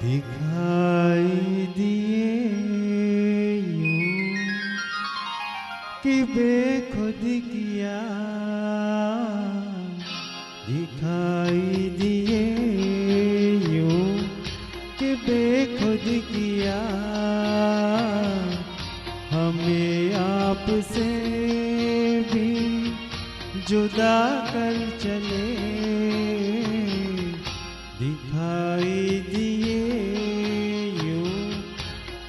दिखाई दिए यूं कि बेखुद किया, दिखाई दिए यूं कि बेखुद किया, हमें आपसे भी जुदा कर चले। दिखाई दिए यूं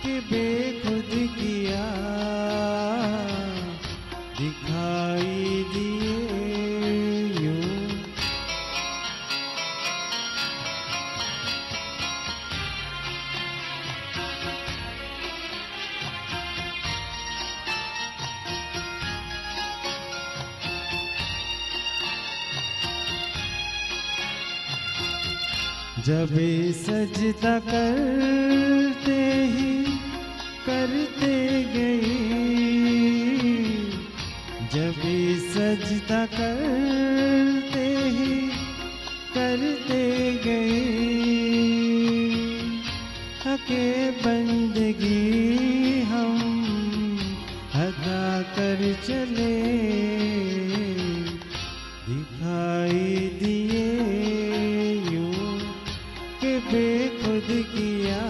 कि बेखुद किया, दिखाई दिए यूं। जब सजदा करते ही करते गए, जब सजदा करते ही करते गए, हके बंदगी हम अदा कर चले। दिखाई दिए बेखुद किया,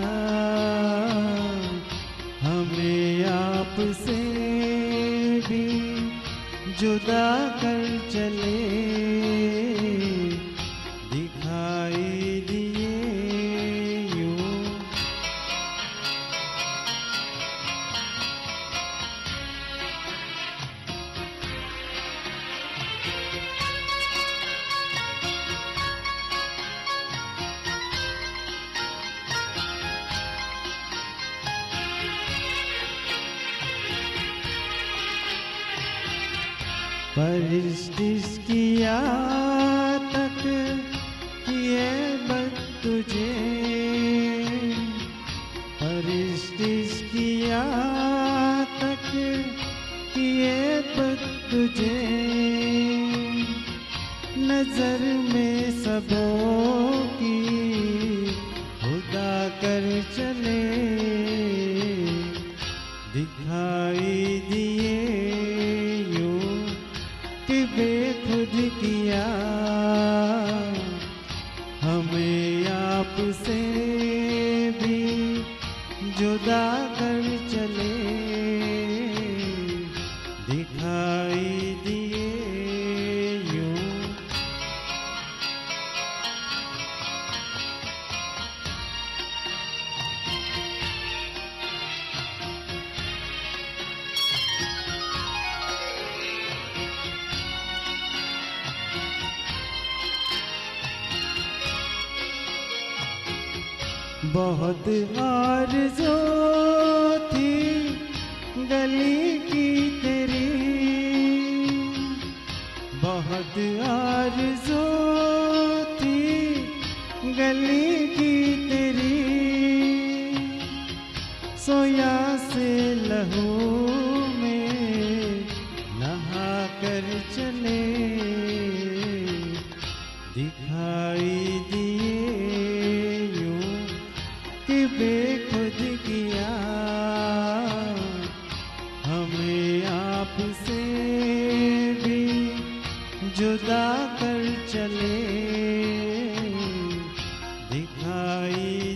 हमें आपसे भी जुदा कर चले। दिखाई दिए यूं। परिस्थिस किया तक किए बद तुझे, परिस्थिस किया तक किए बद तुझे, नजर में सबों की खुदा कर चले। दिखाई दिए बेखुद किया, हमें आपसे भी जुदा कर चले। दिखाई दिए यूं। बहुत आरज़ू थी गली की तेरी, बहुत आरज़ू थी गली की तेरी, सोया से लहू में नहा कर चले। दिखाई दिए कि बेखुद किया, हमें आपसे भी जुदा कर चले। दिखाई